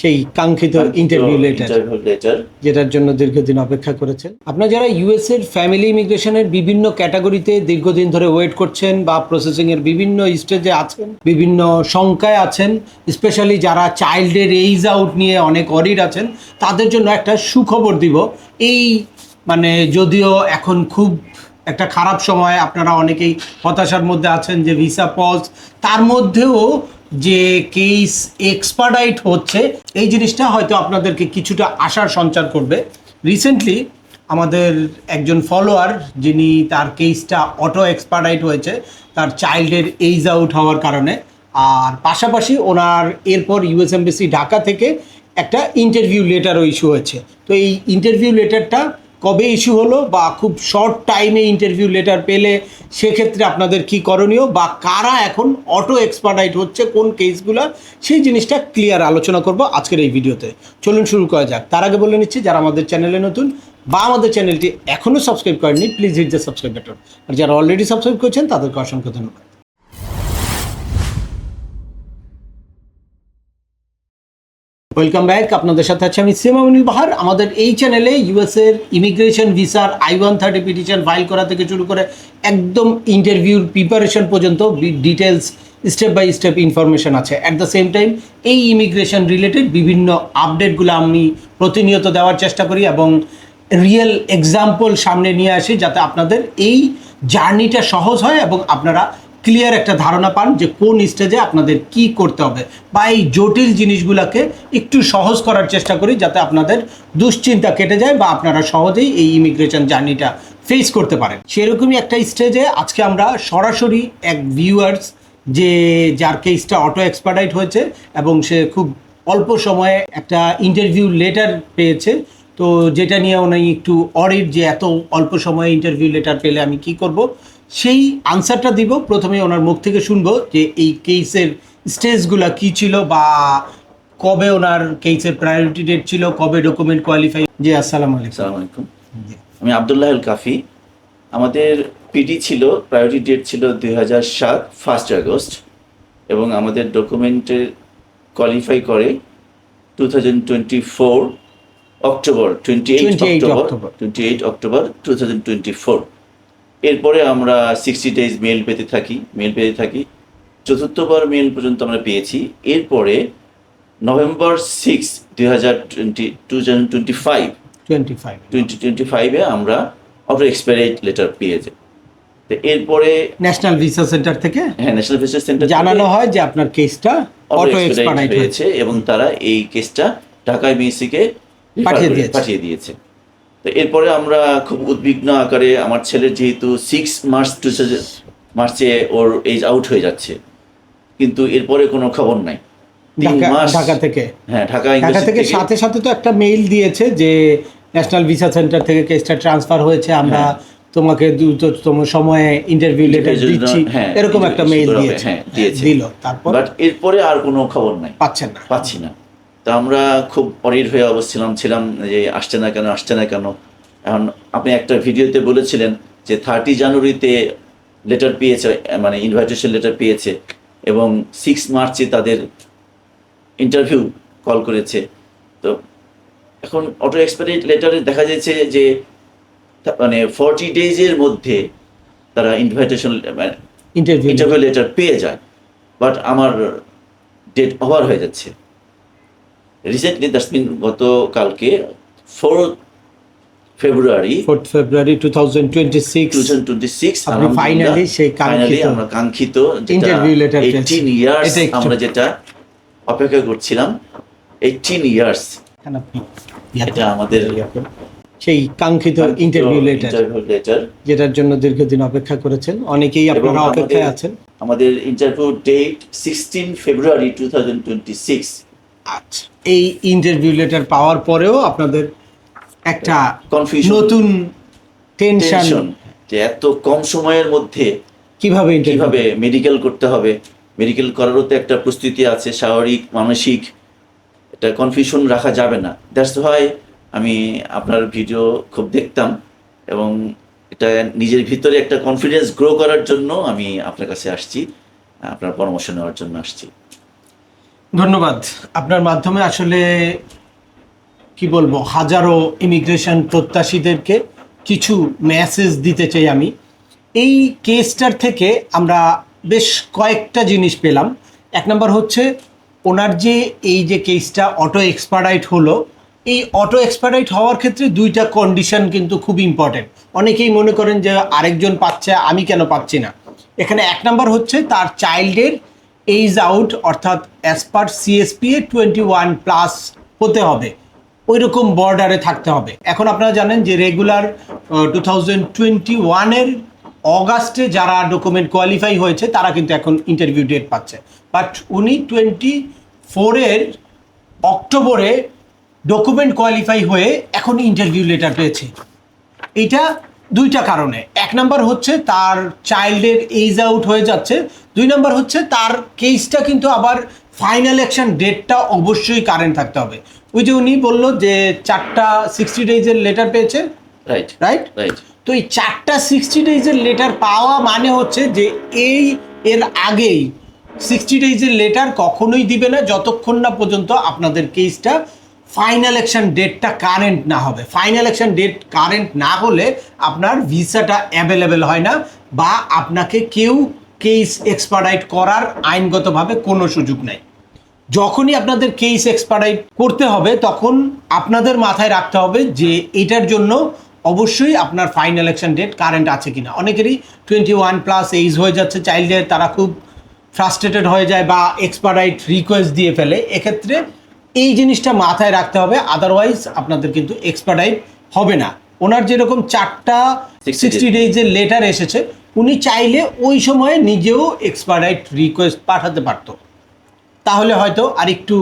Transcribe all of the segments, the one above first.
সেই কাঙ্ক্ষিত interview letter যেটার জন্য দীর্ঘদিন অপেক্ষা করেছেন। আপনারা যারা ইউএস এর ফ্যামিলি ইমিগ্রেশনের বিভিন্ন ক্যাটাগরিতে দীর্ঘদিন ধরে ওয়েট করছেন বা প্রসেসিং এর বিভিন্ন স্টেজে আছেন, বিভিন্ন সংখ্যায় আছেন, স্পেশালি যারা চাইল্ডের এইজ আউট নিয়ে অনেক অরিড আছেন, তাদের জন্য একটা সুখবর দিব। এই যদিও এখন খুব একটা খারাপ সময়, আপনারা অনেকেই হতাশার মধ্যে আছেন যে ভিসা পজ, তার মধ্যেও যে কেস এক্সপার্ডাইট হচ্ছে, এই জিনিসটা হয়তো আপনাদেরকে কিছুটা আশার সঞ্চার করবে। রিসেন্টলি আমাদের একজন ফলোয়ার, যিনি তার কেসটা অটো এক্সপার্ডাইট হয়েছে তার চাইল্ডের এইজ আউট হওয়ার কারণে, আর পাশাপাশি ওনার এরপর ইউএস এমবাসি ঢাকা থেকে একটা ইন্টারভিউ লেটারও ইস্যু হয়েছে। তো এই ইন্টারভিউ লেটারটা কবে ইস্যু হলো বা খুব শর্ট টাইমে ইন্টারভিউ লেটার পেলে সেক্ষেত্রে আপনাদের কি করণীয়, বা কারা এখন অটো এক্সপার্ডাইট হচ্ছে কোন কেসগুলো, সেই জিনিসটা ক্লিয়ার আলোচনা করব আজকের এই ভিডিওতে। চলুন শুরু করা যাক। তার আগে বলে নিচ্ছি, যারা আমাদের চ্যানেলে নতুন বা আমাদের চ্যানেলটি এখনও সাবস্ক্রাইব করেননি, please hit the subscribe button. আর যারা অলরেডি সাবস্ক্রাইব করেছেন তাদেরকে অসংখ্য ধন্যবাদ। Welcome back. আপনাদের সাথে আছে আমি সিম আমিনুল বাহার। আমাদের এই চ্যানেলে ইউএসের ইমিগ্রেশন ভিসার I-130 পিটিশন ফাইল করা থেকে শুরু করে একদম ইন্টারভিউর প্রিপারেশন পর্যন্ত details step by step information আছে। অ্যাট দ্য সেম টাইম এই ইমিগ্রেশন রিলেটেড বিভিন্ন আপডেটগুলো আমি প্রতিনিয়ত দেওয়ার চেষ্টা করি এবং রিয়েল এক্সাম্পল সামনে নিয়ে আসি, যাতে আপনাদের এই জার্নিটা সহজ হয় এবং আপনারা ক্লিয়ার একটা ধারণা পান যে কোন স্টেজে আপনাদের কি করতে হবে, বা এই জটিল জিনিসগুলোকে একটু সহজ করার চেষ্টা করি যাতে আপনাদের দুশ্চিন্তা কেটে যায় বা আপনারা সহজেই এই ইমিগ্রেশন জার্নিটা ফেস করতে পারেন। সেরকমই একটা স্টেজে আজকে আমরা সরাসরি এক ভিউয়ার্স, যার কেসটা অটো এক্সপার্ডাইট হয়েছে এবং সে খুব অল্প সময়ে একটা ইন্টারভিউ লেটার পেয়েছে, তো যেটা নিয়ে উনি একটু অরিড যে এত অল্প সময়ে ইন্টারভিউ লেটার পেলে আমি কি করব, সেই আনসারটা দিব। প্রথমে ওনার মুখ থেকে শুনবো যে এই কেসের স্টেজগুলো কি ছিল বা কবে ওনার কেসের প্রায়োরিটি ডেট ছিল, কবে ডকুমেন্ট কোয়ালিফাই। জি আসসালামু আলাইকুম। আমি আব্দুল্লাহ আল কাফি। আমাদের পিডি ছিল, প্রায়োরিটি ডেট ছিল 2007 1 আগস্ট, এবং আমাদের ডকুমেন্টের কোয়ালিফাই করে 2024 অক্টোবর 28 অক্টোবর 2024। এরপরে আমরা 60 ডেজ মেল পেতে থাকি। চতুর্থবার মেল পর্যন্ত আমরা পেয়েছি। এরপরে নভেম্বর 6, 2025 আমরা অটো এক্সপায়ারি লেটার পেয়েছি। তো এরপরে ন্যাশনাল ভিসা সেন্টার থেকে ন্যাশনাল ভিসা সেন্টার জানানো হয় যে আপনার কেসটা অটো এক্সপায়ারি হয়েছে এবং তারা এই কেসটা ঢাকা এমএসিকে পাঠিয়ে দিয়েছে। তো এরপরে আমরা খুব উদ্বিগ্ন আকারে, আমার ছেলের যেহেতু 6 মার্চে ওর এজ আউট হয়ে যাচ্ছে, কিন্তু এরপরে কোনো খবর নাই। ঢাকা থেকে সাথে সাথে তো একটা মেইল দিয়েছে যে ন্যাশনাল ভিসা সেন্টার থেকে কেসটা ট্রান্সফার হয়েছে, আমরা তোমাকে দ্রুততম সময়ে ইন্টারভিউ লেটার দিচ্ছি, এরকম একটা মেইল দিল। তারপর বাট এরপরে আর কোনো খবর নাই, পাচ্ছি না। তো আমরা খুব অরিড হয়ে ছিলাম যে আসছে না কেন। এখন আপনি একটা ভিডিওতে বলেছিলেন যে 30 জানুয়ারিতে লেটার পেয়েছে, ইনভাইটেশন লেটার পেয়েছে, এবং 6 মার্চে তাদের ইন্টারভিউ কল করেছে। তো এখন অটো এক্সপায়ারি লেটারে দেখা যাচ্ছে যে 40 ডেজের মধ্যে তারা ইন্টারভিউ লেটার পেয়ে যায়, বাট আমার ডেট ওভার হয়ে যাচ্ছে। রিসেন্টলি গতকালকে 4th ফেব্রুয়ারি 2026 ফাইনালি আমরা কাঙ্ক্ষিত ইন্টারভিউ লেটার 18 ইয়ার্স আমরা যেটা অপেক্ষা করছিলাম, 18 ইয়ার্স, এটা আমাদের সেই কাঙ্ক্ষিত ইন্টারভিউ লেটার যেটার জন্য দীর্ঘদিন অপেক্ষা করেছেন অনেকেই, আপনারা অপেক্ষায় আছেন। আমাদের ইন্টারভিউ ডেট 16 ফেব্রুয়ারি 2026। আচ্ছা, এই ইন্টারভিউ লেটার পাওয়ার পরেও আপনাদের একটা কনফিউশন, নতুন টেনশন যে এত কম সময়ের মধ্যে কিভাবে মেডিকেল করতে হবে, মেডিকেল করারও তো একটা প্রস্তুতি আছে, শারীরিক মানসিক, এটা কনফিউশন রাখা যাবে না। দ্যাটস হোয়াই আমি আপনার ভিডিও খুব দেখতাম এবং এটা নিজের ভিতরে একটা কনফিডেন্স গ্রো করার জন্য আমি আপনার কাছে আসছি, আপনার পরামর্শ নেওয়ার জন্য আসছি। ধন্যবাদ। আপনার মাধ্যমে আসলে কি বলবো, হাজারো ইমিগ্রেশন প্রত্যাশীদেরকে কিছু মেসেজ দিতে চাই আমি। এই কেসটার থেকে আমরা বেশ কয়েকটা জিনিস পেলাম। এক নম্বর হচ্ছে ওনার যে এই যে কেসটা অটো এক্সপার্ডাইট হলো, এই অটো এক্সপার্ডাইট হওয়ার ক্ষেত্রে দুইটা কন্ডিশন কিন্তু খুব ইম্পর্টেন্ট। অনেকেই মনে করেন যে আরেকজন পাচ্ছে, আমি কেন পাচ্ছি না। এখানে এক নম্বর হচ্ছে তার চাইল্ডের এইজ আউট, অর্থাৎ অ্যাজ পার সিএসপিএ 21+ হতে হবে, ওই রকম বর্ডারে থাকতে হবে। এখন আপনারা জানেন যে রেগুলার 2021-এর অগাস্টে যারা ডকুমেন্ট কোয়ালিফাই হয়েছে তারা কিন্তু এখন ইন্টারভিউ ডেট পাচ্ছে, বাট উনি 24-এর অক্টোবরে ডকুমেন্ট কোয়ালিফাই হয়ে এখন ইন্টারভিউ লেটার পেয়েছে। এটা দুইটা কারণে। এক নাম্বার হচ্ছে তার চাইল্ডের এইজ আউট হয়ে যাচ্ছে, দুই নাম্বার হচ্ছে তার কেসটা কিন্তু আবার ফাইনাল অ্যাকশন ডেটটা অবশ্যই কারেন্ট থাকতে হবে। ওই যে উনি বললো যে 4টা 60 ডেজের লেটার পেয়েছে, রাইট রাইট। তো এই 4টা 60 ডেজের লেটার পাওয়া মানে হচ্ছে যে এর আগেই 60 ডেজের লেটার কখনোই দিবে না যতক্ষণ না পর্যন্ত আপনাদের কেসটা ফাইনাল অ্যাকশন ডেটটা কারেন্ট না হবে। ফাইনাল অ্যাকশন ডেট কারেন্ট না হলে আপনার ভিসাটা অ্যাভেলেবেল হয় না, বা আপনাকে কেউ কেস এক্সপার্ডাইট করার আইনগতভাবে কোনো সুযোগ নেই। যখনই আপনাদের কেস এক্সপার্ডাইট করতে হবে তখন আপনাদের মাথায় রাখতে হবে যে এটার জন্য অবশ্যই আপনার ফাইনাল অ্যাকশন ডেট কারেন্ট আছে কিনা। অনেকেরই 21+ এইজ হয়ে যাচ্ছে চাইল্ডের, তারা খুব ফ্রাস্ট্রেটেড হয়ে যায় বা এক্সপার্ডাইট রিকোয়েস্ট দিয়ে ফেলে। এক্ষেত্রে এই জিনিসটা মাথায় রাখতে হবে, আদারওয়াইজ আপনাদের কিন্তু এক্সপার্ডাইট হবে না। ওনার যেরকম 4টা 60 ডেজের লেটার এসেছে, উনি চাইলে ওই সময়ে নিজেও এক্সপার্ডাইট রিকোয়েস্ট পাঠাতে পারতো, তাহলে হয়তো আরেকটু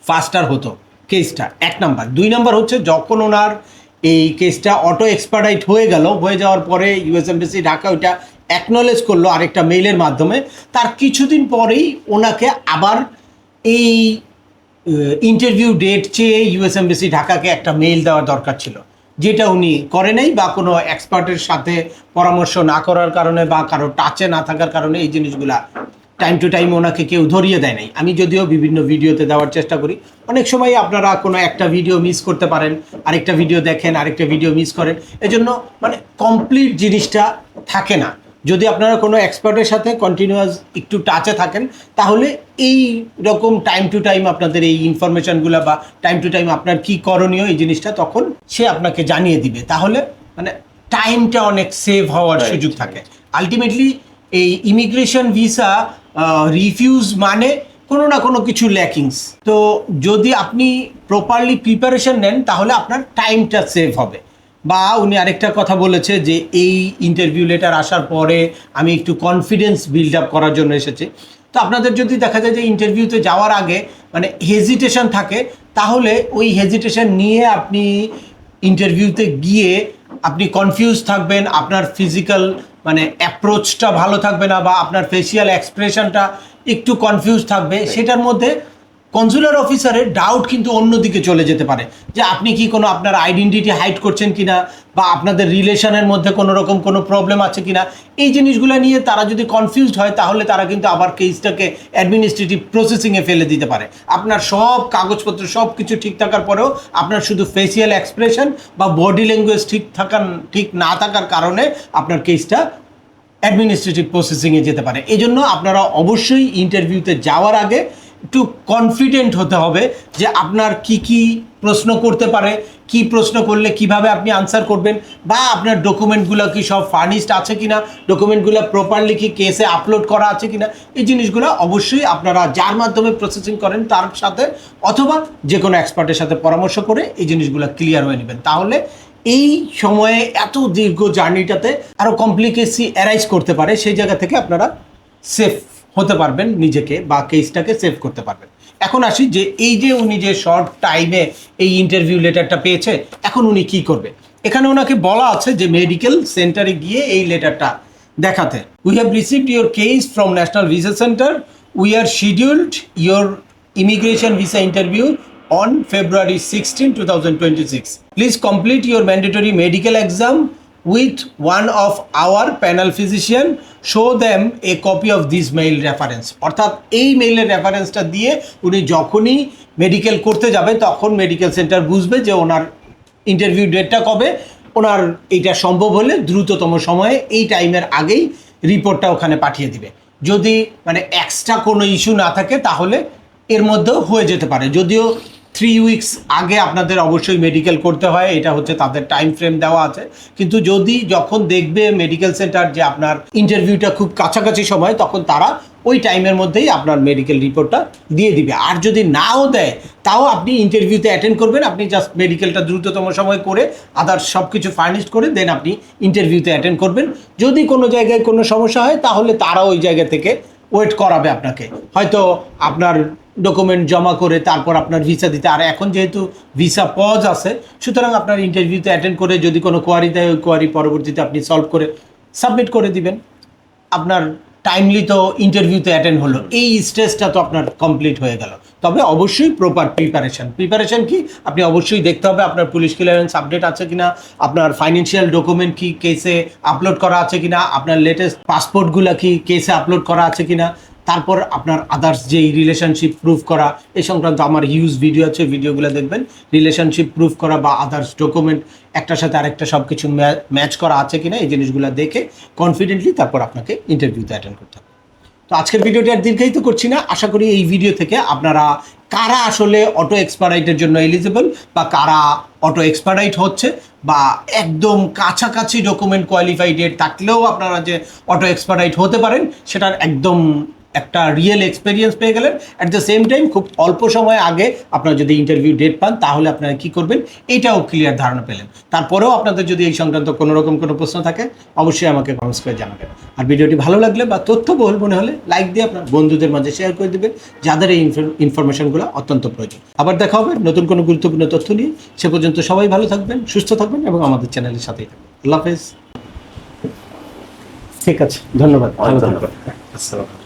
ফাস্টার হতো কেসটা। এক নাম্বার। দুই নাম্বার হচ্ছে যখন ওনার এই কেসটা অটো এক্সপার্ডাইট হয়ে যাওয়ার পরে ইউএস এমবাসি ঢাকা ওইটা অ্যাকনলেজ করলো আরেকটা মেইলের মাধ্যমে, তার কিছুদিন পরেই ওনাকে আবার এই ইন্টারভিউ ডেট চেয়ে ইউএস এমবাসি ঢাকাকে একটা মেইল দেওয়া দরকার ছিল, যেটা উনি করে নাই, বা কোনো এক্সপার্টের সাথে পরামর্শ না করার কারণে বা কারো টাচে না থাকার কারণে এই জিনিসগুলা টাইম টু টাইম ওনাকে কেউ ধরিয়ে দেয় নাই। আমি যদিও বিভিন্ন ভিডিওতে দেওয়ার চেষ্টা করি, অনেক সময় আপনারা কোনো একটা ভিডিও মিস করতে পারেন, আরেকটা ভিডিও দেখেন, আরেকটা ভিডিও মিস করেন, এজন্য মানে কমপ্লিট জিনিসটা থাকে না। যদি আপনারা কোনো এক্সপার্টের সাথে কন্টিনিউয়াস একটু টাচে থাকেন, তাহলে এই রকম টাইম টু টাইম আপনাদের এই ইনফরমেশনগুলো বা টাইম টু টাইম আপনার কি করণীয় এই জিনিসটা তখন সে আপনাকে জানিয়ে দিবে, তাহলে মানে টাইমটা অনেক সেভ হওয়ার সুযোগ থাকে। আলটিমেটলি এই ইমিগ্রেশন ভিসা রিফিউজ মানে কোনো না কোনো কিছু ল্যাকিংস। তো যদি আপনি প্রপারলি প্রিপারেশন নেন তাহলে আপনার টাইমটা সেভ হবে। বা উনি আরেকটা কথা বলেছে যে এই ইন্টারভিউ লেটার আসার পরে আমি একটু কনফিডেন্স বিল্ড আপ করার জন্য এসেছি। তো আপনাদের যদি দেখা যায় যে ইন্টারভিউতে যাওয়ার আগে মানে হেজিটেশন থাকে, তাহলে ওই হেজিটেশন নিয়ে আপনি ইন্টারভিউতে গিয়ে আপনি কনফিউজ থাকবেন, আপনার ফিজিক্যাল মানে অ্যাপ্রোচটা ভালো থাকবে না, বা আপনার ফেসিয়াল এক্সপ্রেশনটা একটু কনফিউজ থাকবে, সেটার মধ্যে কনসুলার অফিসারের ডাউট কিন্তু অন্যদিকে চলে যেতে পারে যে আপনি কি কোনো আপনার আইডেন্টিটি হাইড করছেন কিনা, বা আপনাদের রিলেশনের মধ্যে কোনো রকম কোনো প্রবলেম আছে কিনা। এই জিনিসগুলো নিয়ে তারা যদি কনফিউজড হয় তাহলে তারা কিন্তু আবার কেসটাকে অ্যাডমিনিস্ট্রেটিভ প্রসেসিংয়ে ফেলে দিতে পারে। আপনার সব কাগজপত্র সব কিছু ঠিক থাকার পরেও আপনার শুধু ফেসিয়াল এক্সপ্রেশন বা বডি ল্যাঙ্গুয়েজ ঠিক না থাকার কারণে আপনার কেসটা অ্যাডমিনিস্ট্রেটিভ প্রসেসিংয়ে যেতে পারে। এই জন্য আপনারা অবশ্যই ইন্টারভিউতে যাওয়ার আগে একটু কনফিডেন্ট হতে হবে যে আপনার কি কি প্রশ্ন করতে পারে, কি প্রশ্ন করলে কিভাবে আপনি আনসার করবেন, বা আপনার ডকুমেন্টগুলো কি সব ফার্নিশড আছে কিনা, ডকুমেন্টগুলো প্রপারলি কি কেসে আপলোড করা আছে কিনা। এই জিনিসগুলো অবশ্যই আপনারা যার মাধ্যমে প্রসেসিং করেন তার সাথে অথবা যে কোনো এক্সপার্টের সাথে পরামর্শ করে এই জিনিসগুলো ক্লিয়ার হয়ে নেবেন। তাহলে এই সময়ে এত দীর্ঘ জার্নিটাতে আরও কমপ্লিকেসি অ্যারাইজ করতে পারে, সেই জায়গা থেকে আপনারা সেফ হতে পারবেন নিজেকে, বা কেসটাকে সেভ করতে পারবেন। এখন আসি যে এই যে উনি যে শর্ট টাইমে এই ইন্টারভিউ লেটারটা পেয়েছে, এখন উনি কি করবে। এখানে ওনাকে বলা আছে যে মেডিকেল সেন্টারে গিয়ে এই লেটারটা দেখাতে। We have received your case from national visa centre, we are scheduled your immigration visa interview on February 16, 2026. Please complete your mandatory medical exam with one of our panel physician, show them a copy of this mail reference. অর্থাৎ এই মেইলের রেফারেন্সটা দিয়ে উনি যখনই medical করতে যাবে তখন medical centre বুঝবে যে ওনার ইন্টারভিউ ডেটটা কবে, ওনার এইটা সম্ভব হলে দ্রুততম সময়ে এই টাইমের আগেই রিপোর্টটা ওখানে পাঠিয়ে দিবে। যদি মানে এক্সট্রা কোনো ইস্যু না থাকে তাহলে এর মধ্যেও হয়ে যেতে পারে, যদিও 3 উইকস আগে আপনাদের অবশ্যই মেডিকেল করতে হয়, এটা হচ্ছে তাদের টাইম ফ্রেম দেওয়া আছে। কিন্তু যদি যখন দেখবে মেডিকেল সেন্টার যে আপনার ইন্টারভিউটা খুব কাছাকাছি সময়, তখন তারা ওই টাইমের মধ্যেই আপনার মেডিকেল রিপোর্টটা দিয়ে দিবে। আর যদি নাও দেয় তাও আপনি ইন্টারভিউতে অ্যাটেন্ড করবেন, আপনি জাস্ট মেডিকেলটা দ্রুততম সময় করে আদার্স সব কিছু ফার্নিশ করে দেন আপনি ইন্টারভিউতে অ্যাটেন্ড করবেন। যদি কোনো জায়গায় কোনো সমস্যা হয় তাহলে তারা ওই জায়গা থেকে ওয়েট করাবে আপনাকে, হয়তো আপনার ডকুমেন্ট জমা করে তারপর আপনার ভিসা দিতে। আর এখন যেহেতু ভিসা পজ আছে, সুতরাং আপনার ইন্টারভিউতে অ্যাটেন্ড করে যদি কোনো কোয়ারি দেয় ওই কোয়ারি পরবর্তীতে আপনি সলভ করে সাবমিট করে দিবেন। আপনার টাইমলি তো ইন্টারভিউতে অ্যাটেন্ড হলো, এই স্টেজটা তো আপনার কমপ্লিট হয়ে গেল। তবে অবশ্যই প্রপার প্রিপারেশন কি আপনি অবশ্যই দেখতে হবে আপনার পুলিশ ক্লিয়ারেন্স আপডেট আছে কিনা, আপনার ফাইন্যান্সিয়াল ডকুমেন্ট কি কেসে আপলোড করা আছে কিনা, আপনার লেটেস্ট পাসপোর্টগুলো কি কেসে আপলোড করা আছে কিনা, তারপর আপনার আদার্স যেই রিলেশনশিপ প্রুফ করা এই সংক্রান্ত আমার হিউজ ভিডিও আছে, ভিডিওগুলো দেখবেন। রিলেশনশিপ প্রুফ করা বা আদার্স ডকুমেন্ট একটার সাথে আরেকটা সব কিছু ম্যাচ করা আছে কিনা এই জিনিসগুলো দেখে কনফিডেন্টলি তারপর আপনাকে ইন্টারভিউতে অ্যাটেন্ড করতে হবে। তো আজকের ভিডিওটি আর দীর্ঘায়িত করছি না, আশা করি এই ভিডিও থেকে আপনারা কারা আসলে অটো এক্সপার্টাইটের জন্য এলিজিবল বা কারা অটো এক্সপার্টাইট হচ্ছে বা একদম কাছাকাছি ডকুমেন্ট কোয়ালিফাইড ডেট থাকলেও আপনারা যে অটো এক্সপার্টাইট হতে পারেন সেটার একদম একটা রিয়েল এক্সপিরিয়েন্স পেয়ে গেলেন। অ্যাট দ্য সেম টাইম খুব অল্প সময় আগে আপনারা যদি ইন্টারভিউ ডেট পান তাহলে আপনারা কী করবেন এইটাও ক্লিয়ার ধারণা পেলেন। তারপরেও আপনাদের যদি এই সংক্রান্ত কোনো রকম কোনো প্রশ্ন থাকে অবশ্যই আমাকে কমেন্টস করে জানাবেন। আর ভিডিওটি ভালো লাগলে বা তথ্যবহুল মনে হলে লাইক দিয়ে আপনার বন্ধুদের মাঝে শেয়ার করে দেবেন যাদের এই ইনফরমেশনগুলো অত্যন্ত প্রয়োজন। আবার দেখা হবে নতুন কোনো গুরুত্বপূর্ণ তথ্য নিয়ে। সে পর্যন্ত সবাই ভালো থাকবেন, সুস্থ থাকবেন এবং আমাদের চ্যানেলের সাথেই থাকবেন। আল্লাহ হাফেজ। ঠিক আছে, ধন্যবাদ। ভালো থাকবেন। আসসালাম।